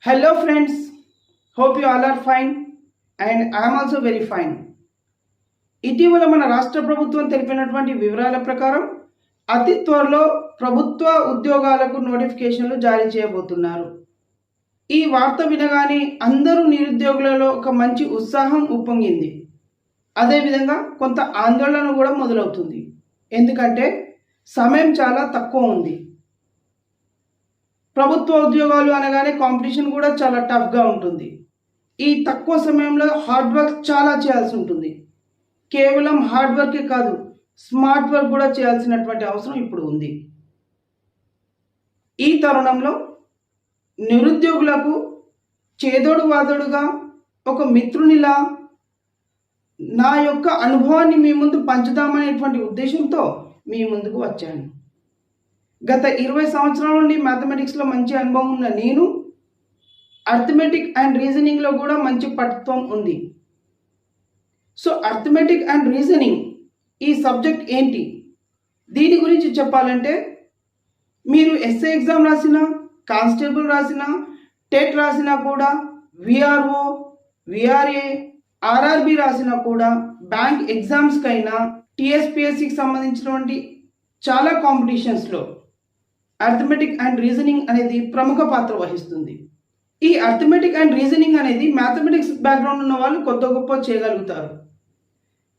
Hello friends, hope you all are fine and I am also very fine. ఇటీవల మన రాష్ట్ర ప్రభుత్వం తెలిపినటువంటి వివరాల ప్రకారం అతి త్వరలో ప్రభుత్వ ఉద్యోగాలకు నోటిఫికేషన్లు జారీ చేయబోతున్నారు. ఈ వార్త వినగానే అందరూ నిరుద్యోగులలో ఒక మంచి ఉత్సాహం ఉప్పొంగింది. అదేవిధంగా కొంత ఆందోళన కూడా మొదలవుతుంది. ఎందుకంటే సమయం చాలా తక్కువ ఉంది. ప్రభుత్వ ఉద్యోగాలు అనగానే కాంపిటీషన్ కూడా చాలా టఫ్గా ఉంటుంది. ఈ తక్కువ సమయంలో హార్డ్ వర్క్ చాలా చేయాల్సి ఉంటుంది. కేవలం హార్డ్ వర్కే కాదు, స్మార్ట్ వర్క్ కూడా చేయాల్సినటువంటి అవసరం ఇప్పుడు ఉంది. ఈ తరుణంలో నిరుద్యోగులకు చేదోడు వాదోడుగా ఒక మిత్రునిలా నా యొక్క అనుభవాన్ని మీ ముందు పంచుదామనేటువంటి ఉద్దేశంతో మీ ముందుకు వచ్చాను. గత 20 సంవత్సరాల నుండి మ్యాథమెటిక్స్లో మంచి అనుభవం ఉన్న నేను అర్థమెటిక్ అండ్ రీజనింగ్లో కూడా మంచి పటుత్వం ఉంది. సో అర్థమెటిక్ అండ్ రీజనింగ్ ఈ సబ్జెక్ట్ ఏంటి, దీని గురించి చెప్పాలంటే మీరు ఎస్ఏ ఎగ్జామ్ రాసినా, కానిస్టేబుల్ రాసినా, టెట్ రాసినా కూడా, విఆర్ఓ, విఆర్ఏ, ఆర్ఆర్బి రాసినా కూడా, బ్యాంక్ ఎగ్జామ్స్కైనా, టీఎస్పిఎస్సికి సంబంధించినటువంటి చాలా కాంపిటీషన్స్లో అర్థమెటిక్ అండ్ రీజనింగ్ అనేది ప్రముఖ పాత్ర వహిస్తుంది. ఈ అర్థమెటిక్ అండ్ రీజనింగ్ అనేది మ్యాథమెటిక్స్ బ్యాక్గ్రౌండ్ ఉన్న వాళ్ళు కొత్త గొప్ప చేయగలుగుతారు.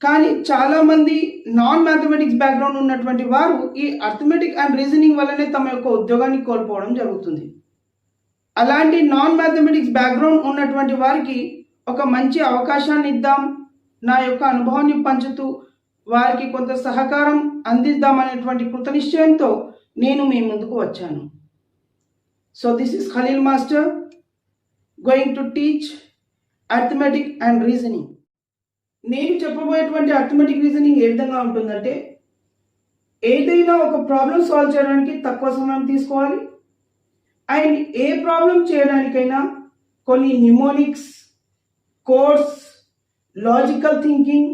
కానీ చాలామంది నాన్ మ్యాథమెటిక్స్ బ్యాక్గ్రౌండ్ ఉన్నటువంటి వారు ఈ అర్థమెటిక్ అండ్ రీజనింగ్ వల్లనే తమ యొక్క ఉద్యోగాన్ని కోల్పోవడం జరుగుతుంది. అలాంటి నాన్ మ్యాథమెటిక్స్ బ్యాక్గ్రౌండ్ ఉన్నటువంటి వారికి ఒక మంచి అవకాశాన్ని ఇద్దాం, నా యొక్క అనుభవాన్ని పంచుతూ వారికి కొంత సహకారం అందిద్దామనేటువంటి కృతనిశ్చయంతో నేను మీ ముందుకు వచ్చాను. So this is Khalil master going to teach arithmetic and reasoning. నేను చెప్పబోయేటువంటి అర్థమెటిక్ రీజనింగ్ ఏ విధంగా ఉంటుందంటే, ఏదైనా ఒక ప్రాబ్లం సాల్వ్ చేయడానికి తక్కువ సమయం తీసుకోవాలి అండ్ ఏ ప్రాబ్లం చేయడానికైనా కొన్ని mnemonics, codes, logical thinking,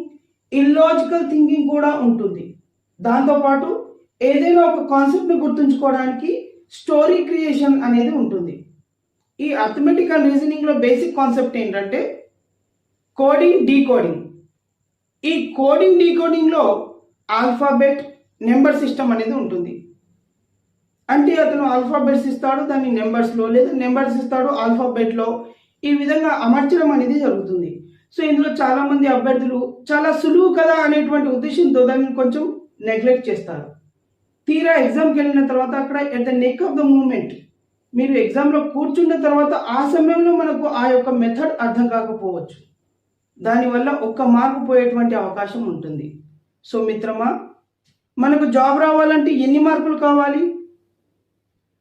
illogical thinking కూడా ఉంటుంది. దాంతోపాటు ఏదైనా ఒక కాన్సెప్ట్ని గుర్తుంచుకోవడానికి స్టోరీ క్రియేషన్ అనేది ఉంటుంది. ఈ అర్థమెటిక్ అండ్ రీజనింగ్లో బేసిక్ కాన్సెప్ట్ ఏంటంటే కోడింగ్ డీకోడింగ్. ఈ కోడింగ్ డీకోడింగ్లో ఆల్ఫాబెట్ నెంబర్ సిస్టమ్ అనేది ఉంటుంది. అంటే అతను ఆల్ఫాబెట్స్ ఇస్తాడు, దాన్ని నెంబర్స్లో, లేదా నెంబర్స్ ఇస్తాడు ఆల్ఫాబెట్లో, ఈ విధంగా అమర్చడం అనేది జరుగుతుంది. సో ఇందులో చాలామంది అభ్యర్థులు చాలా సులువు కదా అనేటువంటి ఉద్దేశంతో దాన్ని కొంచెం నెగ్లెక్ట్ చేస్తారు. తీరా ఎగ్జామ్కి వెళ్ళిన తర్వాత అక్కడ at the neck of the moment మీరు ఎగ్జామ్లో కూర్చున్న తర్వాత ఆ సమయంలో మనకు ఆ యొక్క మెథడ్ అర్థం కాకపోవచ్చు. దానివల్ల ఒక్క మార్కు పోయేటువంటి అవకాశం ఉంటుంది. సో మిత్రమా, మనకు జాబ్ రావాలంటే ఎన్ని మార్కులు కావాలి?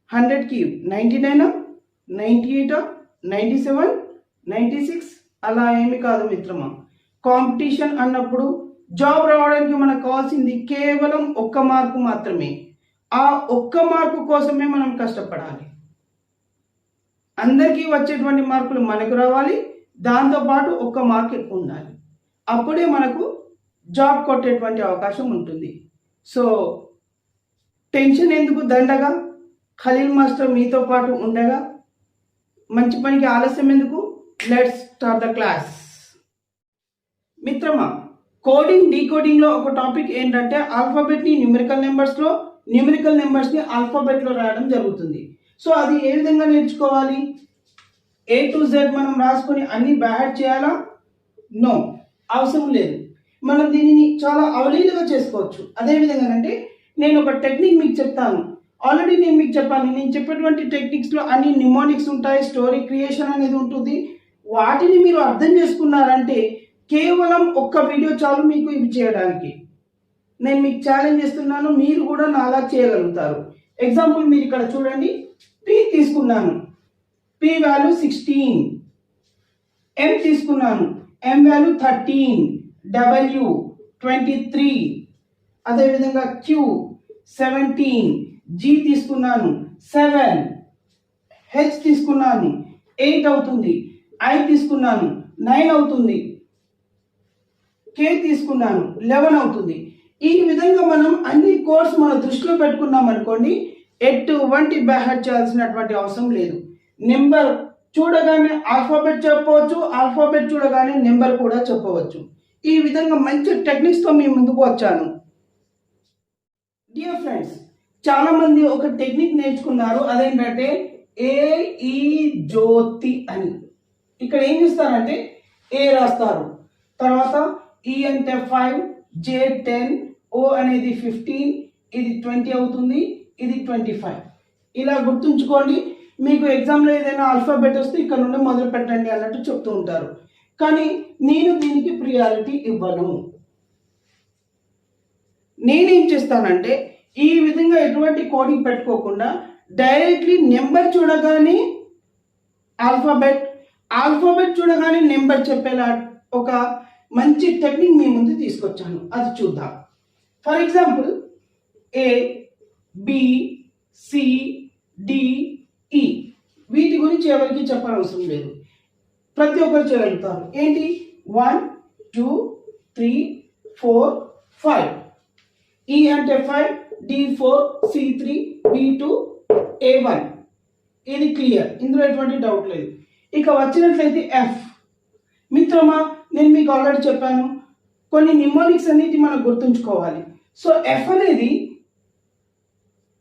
100కి 99, 98, 97, 96 అలా ఏమి కాదు మిత్రమా. కాంపిటీషన్ అన్నప్పుడు జాబ్ రావడానికి మనకు కావాల్సింది కేవలం 1 మార్కు మాత్రమే. ఆ 1 మార్కు కోసమే మనం కష్టపడాలి. అందరికీ వచ్చేటువంటి మార్కులు మనకు రావాలి, దాంతోపాటు 1 మార్క్ ఎక్కువ ఉండాలి. అప్పుడే మనకు జాబ్ కొట్టేటువంటి అవకాశం ఉంటుంది. సో టెన్షన్ ఎందుకు దండగా, ఖలీల్ మాస్టర్ మీతో పాటు ఉండగా మంచి పనికి ఆలస్యం ఎందుకు? Let's start the class. మిత్రమా, కోడింగ్ డీకోడింగ్లో ఒక టాపిక్ ఏంటంటే ఆల్ఫాబెట్ని న్యూమరికల్ నెంబర్స్లో, న్యూమరికల్ నెంబర్స్ని ఆల్ఫాబెట్లో రాయడం జరుగుతుంది. సో అది ఏ విధంగా నేర్చుకోవాలి? A to Z మనం రాసుకొని అన్ని బ్యాడ్ చేయాలా? నో, అవసరం లేదు. మనం దీనిని చాలా అవలీలుగా చేసుకోవచ్చు. అదేవిధంగా అంటే నేను ఒక టెక్నిక్ మీకు చెప్తాను. ఆల్రెడీ నేను మీకు చెప్పాను, నేను చెప్పేటువంటి టెక్నిక్స్లో అన్ని నిమోనిక్స్ ఉంటాయి, స్టోరీ క్రియేషన్ అనేది ఉంటుంది. వాటిని మీరు అర్థం చేసుకున్నారంటే కేవలం 1 వీడియో చాలు మీకు ఇవి చేయడానికి. నేను మీకు ఛాలెంజ్ చేస్తున్నాను, మీరు కూడా నాలా చేయగలుగుతారు. ఎగ్జాంపుల్ మీరు ఇక్కడ చూడండి, P తీసుకున్నాను, P వాల్యూ 16, M తీసుకున్నాను, M వాల్యూ 13, W 23, అదేవిధంగా Q 17, G తీసుకున్నాను 7, H తీసుకున్నాను 8 అవుతుంది, I తీసుకున్నాను 9 అవుతుంది, K తీసుకున్నాను 11 అవుతుంది. ఈ విధంగా మనం అన్ని కోడ్స్ మన దృష్టిలో పెట్టుకున్నాం అనుకోండి, ఎటువంటి బ్యాహెడ్ చేయాల్సినటువంటి అవసరం లేదు. నెంబర్ చూడగానే ఆల్ఫాబెట్ చెప్పవచ్చు, ఆల్ఫాబెట్ చూడగానే నెంబర్ కూడా చెప్పవచ్చు. ఈ విధంగా మంచి టెక్నిక్స్తో మీ ముందుకు వచ్చాను. డియర్ ఫ్రెండ్స్, చాలా మంది ఒక టెక్నిక్ నేర్చుకున్నారు. అదేంటంటే ఏ జ్యోతి అని. ఇక్కడ ఏం చేస్తారంటే ఏ రాస్తారు, తర్వాత ఈ అంటే 5, జే 10, ఓ అనేది 15, ఇది 20 అవుతుంది, ఇది 25. ఇలా గుర్తుంచుకోండి. మీకు ఎగ్జామ్లో ఏదైనా ఆల్ఫాబెట్ వస్తే ఇక్కడ నుండి మొదలు పెట్టండి అన్నట్టు చెప్తూ ఉంటారు. కానీ నేను దీనికి ప్రియారిటీ ఇవ్వను. నేనేం చేస్తానంటే ఈ విధంగా ఎటువంటి కోడింగ్ పెట్టుకోకుండా డైరెక్ట్లీ నెంబర్ చూడగానే ఆల్ఫాబెట్ చూడగానే నెంబర్ చెప్పేలా ఒక మంచి టెక్నిక్ మీ ముందు తీసుకొచ్చాను. అది చూద్దాం. For example A, B, C, D, E వీటి గురించి ఎవరికి చెప్పనవసరం లేదు, ప్రతి ఒక్కరు చేయగలుగుతారు. ఏంటి 1, 2, 3, 4, 5. ఈ అంటే 5, D4, C3, B2, A1. ఇది క్లియర్, ఇందులో ఎటువంటి డౌట్ లేదు. ఇక వచ్చినట్లయితే ఎఫ్. మిత్రమా, నేను మీకు ఆల్రెడీ చెప్పాను, కొన్ని నిమోనిక్స్ అనేది మనం గుర్తుంచుకోవాలి. సో ఎఫ్ అనేది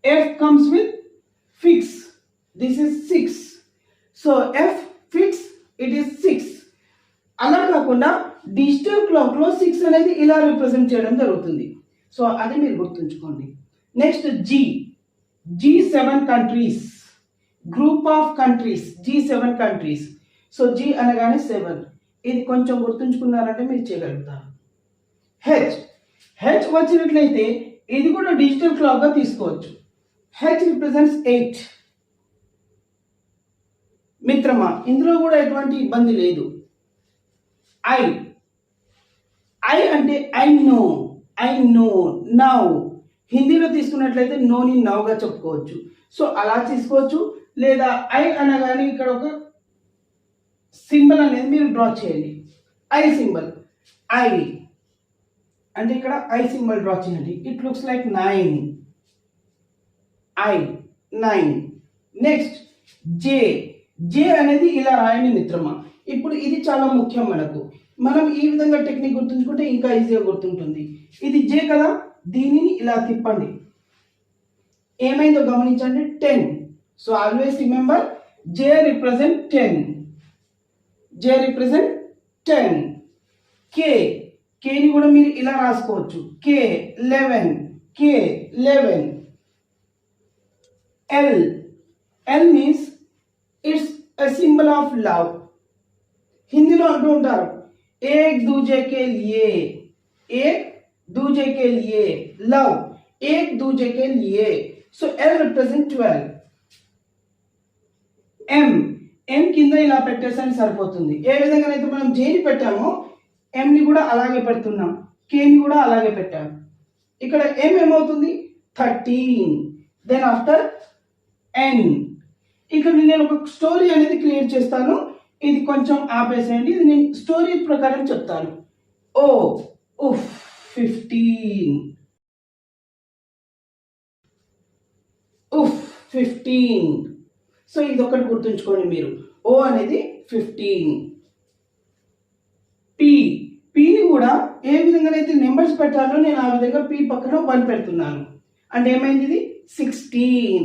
F comes with fix. This is 6. So F fix, it is 6. అలా కాకుండా డిజిటల్ క్లాక్లో 6 అనేది ఇలా రిప్రజెంట్ చేయడం జరుగుతుంది. సో అది మీరు గుర్తుంచుకోండి. Next G7 countries, group of countries, G7 countries. So G అనగానే 7. ఇది కొంచెం గుర్తుంచుకున్నారంటే మీరు చేయగలుగుతారు. హెచ్ వచ్చినట్లయితే ఇది కూడా డిజిటల్ క్లాక్గా తీసుకోవచ్చు. H represents 8. మిత్రమా, ఇందులో కూడా ఎటువంటి ఇబ్బంది లేదు. ఐ అంటే ఐ నో నౌ. హిందీలో తీసుకున్నట్లయితే నోని నౌగా చెప్పుకోవచ్చు. సో అలా తీసుకోవచ్చు. లేదా ఐ అనగానే ఇక్కడ ఒక సింబల్ అనేది మీరు డ్రా చేయండి. ఐ సింబల్, ఐ అంటే ఇక్కడ ఐ సింబల్ డ్రా చేయండి. It looks like 9. I9. Next జే అనేది ఇలా రాయండి మిత్రమా. ఇప్పుడు ఇది చాలా ముఖ్యం మనకు. మనం ఈ విధంగా టెక్నిక్ గుర్తుంచుకుంటే ఇంకా ఈజీగా గుర్తుంటుంది. ఇది జే కదా, దీనిని ఇలా తిప్పండి. ఏమైందో గమనించండి, 10. సో ఆల్వేస్ రిమెంబర్ జే రిప్రజెంట్ 10. కేని కూడా మీరు ఇలా రాసుకోవచ్చు. K11. L means it's a symbol of love. హిందీలో అంటూ ఉంటారు एक दूजे के लिए लव, एक दूजे के लिए. So L represent 12. M కింద ఇలా పెట్టేసని సరిపోతుంది. ఏ విధంగా అయితే మనం జేని పెట్టామో M ని కూడా అలాగే పెడుతున్నాం, K ని కూడా అలాగే పెట్టాం. ఇక్కడ M ఏమవుతుంది 13. Then after N. ఇక్కడ నేను ఒక స్టోరీ అనేది క్రియేట్ చేస్తాను. ఇది కొంచెం ఆపేసేయండి, ఇది నేను స్టోరీ ప్రకారం చెప్తాను. 15. సో ఇది ఒకటి గుర్తుంచుకోండి మీరు. ఓ అనేది 15. పీని కూడా ఏ విధంగానైతే నెంబర్స్ పెట్టాలో నేను ఆ విధంగా పీ పక్కన 1 పెడుతున్నాను. అంటే ఏమైంది, ఇది 16.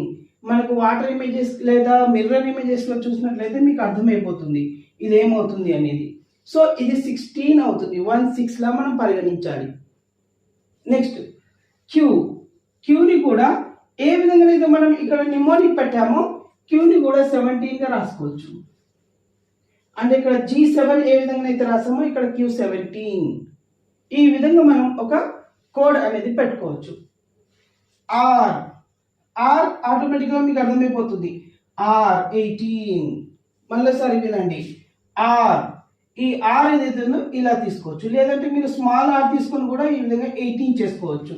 మనకు వాటర్ ఇమేజెస్ లేదా మిర్రర్ ఇమేజెస్లో చూసినట్లయితే మీకు అర్థమైపోతుంది ఇది ఏమవుతుంది అనేది. సో ఇది 16 అవుతుంది. 16 లా మనం పరిగణించాలి. నెక్స్ట్ క్యూని కూడా ఏ విధంగా అయితే మనం ఇక్కడ నిమోనిక్ పెట్టామో క్యూని కూడా 17గా రాసుకోవచ్చు. అంటే ఇక్కడ G7 ఏ విధంగా అయితే రాసామో ఇక్కడ Q17. ఈ విధంగా మనం ఒక కోడ్ అనేది పెట్టుకోవచ్చు. ఆర్ ఆటోమేటిక్గా మీకు అర్థమైపోతుంది. R18. మళ్ళీసారి వినండి, ఈ ఆర్ ఏదైతే ఉందో ఇలా తీసుకోవచ్చు. లేదంటే మీరు స్మాల్ ఆర్ తీసుకొని కూడా ఈ విధంగా 18 చేసుకోవచ్చు.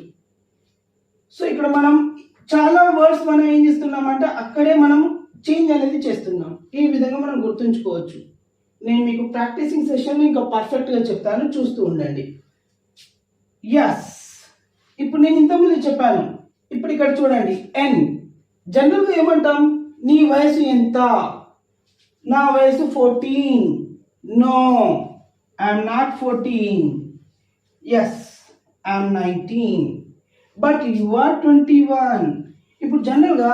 సో ఇక్కడ మనం చాలా వర్డ్స్ మనం ఏం చేస్తున్నామంటే అక్కడే మనం చేంజ్ అనేది చేస్తున్నాం. ఈ విధంగా మనం గుర్తుంచుకోవచ్చు. నేను మీకు ప్రాక్టీసింగ్ సెషన్ ఇంకా పర్ఫెక్ట్గా చెప్తాను, చూస్తూ ఉండండి. ఎస్, ఇప్పుడు నేను ఇంతకుముందు చెప్పాను. ఇప్పుడు ఇక్కడ చూడండి, N. జనరల్గా ఏమంటాం, నీ వయసు ఎంత, నా వయసు 14. No, I'm not 14. Yes, I'm 19. But you are 21. ఇప్పుడు జనరల్గా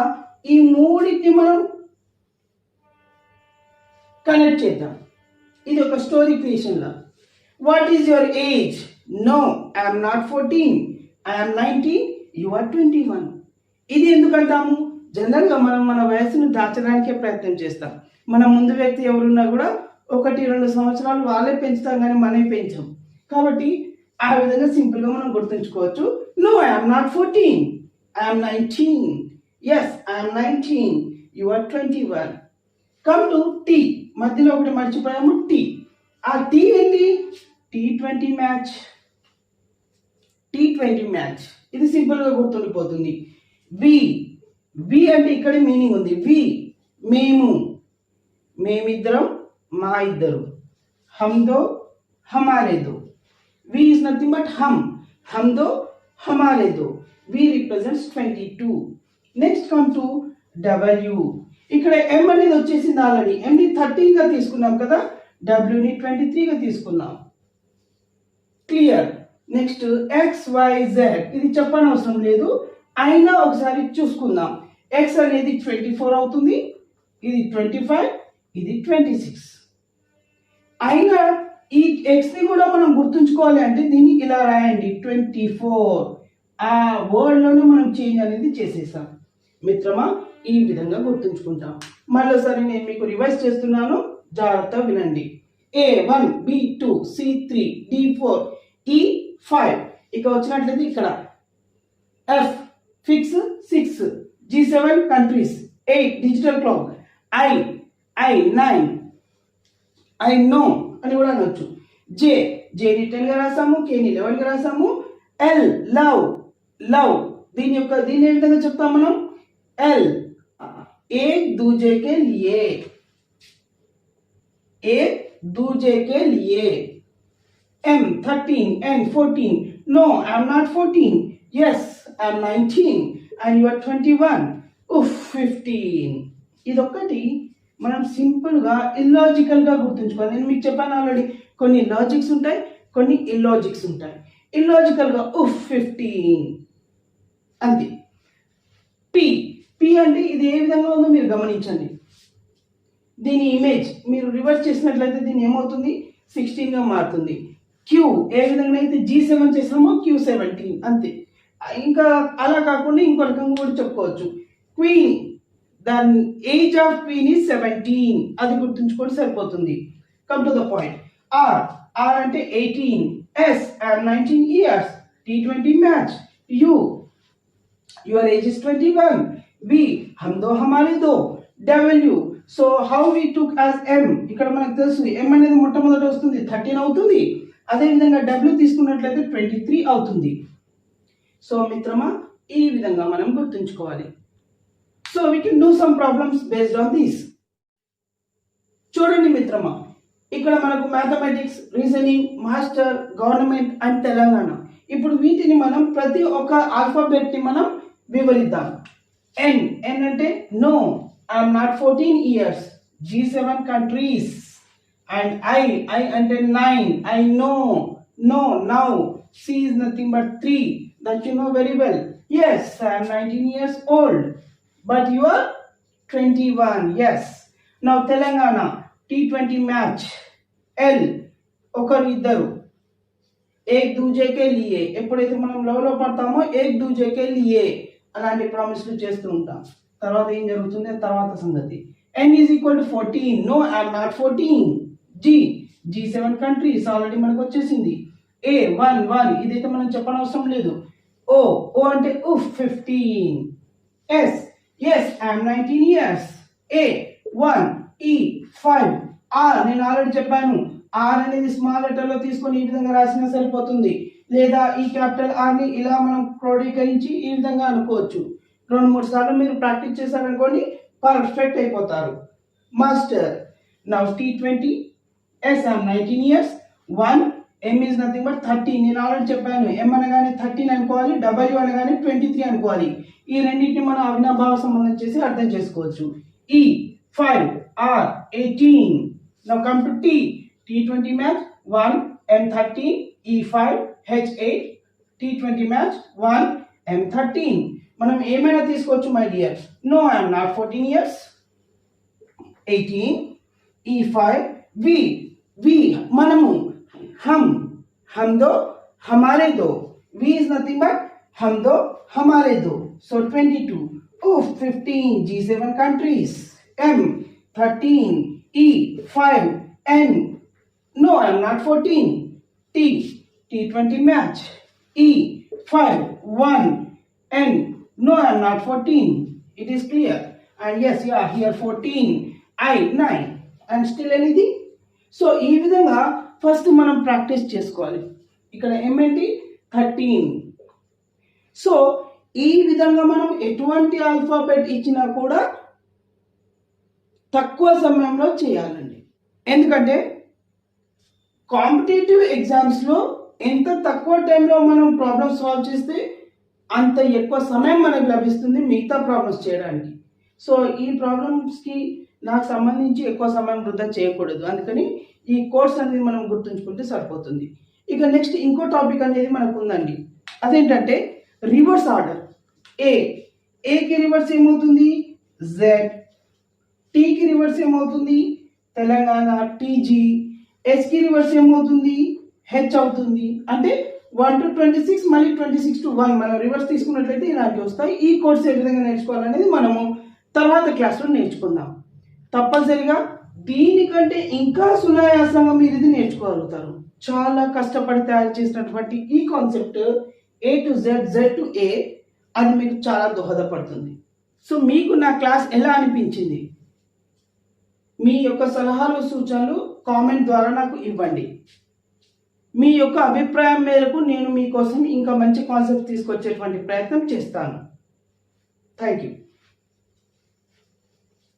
ఈ మూడింటిని మనం కనెక్ట్ చేద్దాం. ఇది ఒక స్టోరీ క్రియేషన్ లా. What is your age? No, I'm not 14. I'm 19. You are 21. ఇది ఎందుకంటాము? జనరల్గా మనం మన వయసును దాచడానికే ప్రయత్నం చేస్తాం. మన ముందు వ్యక్తి ఎవరున్నా కూడా 1-2 సంవత్సరాలు వాళ్ళే పెంచుతాం, కానీ మనమే పెంచాం. కాబట్టి ఆ విధంగా సింపుల్గా మనం గుర్తుంచుకోవచ్చు. No, I'm not 14. I'm 19. Yes, I'm 19. You are 21. Come to T. మధ్యలో ఒకటి మర్చిపోయాము, టీ. ఆ టీ ఏంటి? T20 match. T20 మ్యాచ్, ఇది సింపుల్గా గుర్తుండిపోతుంది. వి, వి అంటే ఇక్కడ మీనింగ్ ఉంది. వి, మేము, మేమిద్దరం, మా ఇద్దరు. హమ్ దో, హమారే దో. వి ఈజ్ నథింగ్ బట్ హమ్ దో, హమారే దో. We represents 22. Next come to W. ఇక్కడ ఎం అనేది వచ్చేసింది ఆల్రెడీ. ఎంని 13గా తీసుకున్నాం కదా, డబ్ల్యూని 23గా తీసుకున్నాం. క్లియర్. నెక్స్ట్ XYZ, ఇది చెప్పనవసరం లేదు, అయినా ఒకసారి చూసుకుందాం. ఎక్స్ అనేది 24 అవుతుంది, ఇది 25, ఇది 26. అయినా ఈ ఎక్స్ని కూడా మనం గుర్తుంచుకోవాలి అంటే దీన్ని ఇలా రాయండి, 24. ఆ వర్డ్లోనే మనం చేంజ్ అనేది చేసేసాం. మిత్రమా, ఈ విధంగా గుర్తుంచుకుంటాం. మరోసారి నేను మీకు రివైజ్ చేస్తున్నాను, జాగ్రత్తగా వినండి. A1, B2, C3, D4, E5. ఇక వచ్చినట్లయితే ఇక్కడ F fix 6, G7 countries, 8 digital clock, I 9, I know అని కూడా అనొచ్చు. Jని 10గా రాసాము, Kని 11గా రాసాము. L లవ్, దీని ఏ విధంగా చెప్తాం మనం? L एक दूजे के लिए, एक दूजे के लिए. M 13, N 14. No, I am not 14. Yes, I am 19 and you are 21. 15. ఇదొక్కటి మనం సింపుల్గా ఇల్లాజికల్గా గుర్తుంచుకోవాలి. నేను మీకు చెప్పాను ఆల్రెడీ, కొన్ని లాజిక్స్ ఉంటాయి, కొన్ని ఇల్లాజిక్స్ ఉంటాయి. ఇల్లాజికల్గా 15 అంతే. పి అంటే ఇది ఏ విధంగా ఉందో మీరు గమనించండి. దీని ఇమేజ్ మీరు రివర్స్ చేసినట్లయితే దీని ఏమవుతుంది? 16గా మారుతుంది. క్యూ ఏ విధంగా అయితే G7 చేసామో Q17 అంతే. ఇంకా అలా కాకుండా ఇంకో రకంగా కూడా చెప్పుకోవచ్చు. క్వీన్, దాని ఏజ్ ఆఫ్ క్వీన్ ఈజ్ 17, అది గుర్తుంచుకోండి సరిపోతుంది. Come to the point. R అంటే 18. Yes, I'm 19 years. T20 match. your age is 21. B, हम दो हमारे दो. W, so how we took as M, ఇక్కడ మనకు తెలుసు M అనేది మొట్టమొదట వస్తుంది, 13 అవుతుంది. అదే విధంగా W తీసుకున్నట్లయితే 23 అవుతుంది. సో మిత్రమా, ఈ విధంగా మనం గుర్తుంచుకోవాలి. So we can do some problems based on this. చూడండి మిత్రమా, ఇక్కడ మనకు mathematics, reasoning, master, government and Telangana. ఇప్పుడు వీటిని మనం ప్రతి ఒక్క ఆల్ఫాబెట్ ని మనం వివరిద్దాం. N అంటే no, I am not 14 years. G7 countries. And I అంటే 9. I know, no, now. C is nothing but 3, that you know very well. Yes, I am 19 years old. But you are 21. Yes. Now Telangana, T20 match. L, ఒకరు ఇద్దరు. एक दूजे के लिए, ఎప్పుడైతే మనం లవ్లో పడతామో एक दूजे के लिए అలాంటి ప్రామిస్లు చేస్తూ ఉంటాం. తర్వాత ఏం జరుగుతుంది తర్వాత సంగతి. N is equal to 14. No, I am not 14. G7 countries already మనకు వచ్చేసింది. A 1 ఇదైతే మనం చెప్పనవసరం లేదు. O అంటే 15. S, yes, I am 19 years. A 1, E 5. R నేను ఆల్రెడీ చెప్పాను, R అనేది స్మాల్ లెటర్లో తీసుకొని ఈ విధంగా రాసినా సరిపోతుంది. లేదా ఈ క్యాపిటల్ ఆర్ని ఇలా మనం క్రోడీకరించి ఈ విధంగా అనుకోవచ్చు. 2-3 సార్లు మీరు ప్రాక్టీస్ చేశారనుకోండి, పర్ఫెక్ట్ అయిపోతారు. Master. Now T20. S, I am 19 years. 1, M is nothing but 13. నేను ఆల్రెడీ చెప్పాను, M అనగానే 13 అనుకోవాలి, W అనగానే 23 అనుకోవాలి. ఈ రెండింటిని మనం అవినాభావ సంబంధం చేసి అర్థం చేసుకోవచ్చు. E 5 R 18. Now come to T. T20 match 1 M13 E5 H8 T20 match 1 M13. మనం ఏమైనా తీసుకోవచ్చు my dear. No, I am not 14 years. 18 E5 V మనము हम दो हमारे दो. V is nothing but हम दो हमारे दो. So 22. 15 G7 countries. M 13 E 5 N. No, I am not 14. T20 match E 5 1 N. No, I am not 14. It is clear. And yes, you are here 14 I 9 and still anything. So ఈ విధంగా first మనం practice చేసుకోవాలి. ఇక్కడ ఏమేంటి 13. So ఈ విధంగా మనం ఎటువంటి alphabet ఇచ్చినా కూడా తక్కువ సమయంలో చేయాలండి. ఎందుకంటే కాంపిటేటివ్ ఎగ్జామ్స్లో ఎంత తక్కువ టైంలో మనం ప్రాబ్లమ్స్ సాల్వ్ చేస్తే అంత ఎక్కువ సమయం మనకు లభిస్తుంది మిగతా ప్రాబ్లమ్స్ చేయడానికి. సో ఈ ప్రాబ్లమ్స్కి నాకు సంబంధించి ఎక్కువ సమయం వృధా చేయకూడదు. అందుకని ఈ కోర్స్ అనేది మనం గుర్తుంచుకుంటే సరిపోతుంది. ఇక నెక్స్ట్ ఇంకో టాపిక్ అనేది మనకు ఉందండి. అదేంటంటే రివర్స్ ఆర్డర్. ఏకి రివర్స్ ఏమవుతుంది జెడ్, టీకి రివర్స్ ఏమవుతుంది తెలంగాణ టీజీ, ఎస్కి రివర్స్ ఏమవుతుంది హెచ్ అవుతుంది. అంటే 1 to 26 మళ్ళీ 26 to 1 మనం రివర్స్ తీసుకున్నట్లయితే ఇలాంటివి వస్తాయి. ఈ కోర్స్ ఏ విధంగా నేర్చుకోవాలనేది మనము తర్వాత క్లాస్లో నేర్చుకుందాం. తప్పనిసరిగా దీనికంటే ఇంకా సునాయాసంగా మీరు ఇది నేర్చుకోగలుగుతారు. చాలా కష్టపడి తయారు చేసినటువంటి ఈ concept A to Z, Z to A అది మీకు చాలా దోహదపడుతుంది. సో మీకు నా క్లాస్ ఎలా అనిపించింది? మీ యొక్క సలహాలు సూచనలు కామెంట్ ద్వారా నాకు ఇవ్వండి. మీ యొక్క అభిప్రాయం మేరకు నేను మీకోసం ఇంకా మంచి కాన్సెప్ట్ తీసుకొచ్చేటువంటి ప్రయత్నం చేస్తాను. Thank you.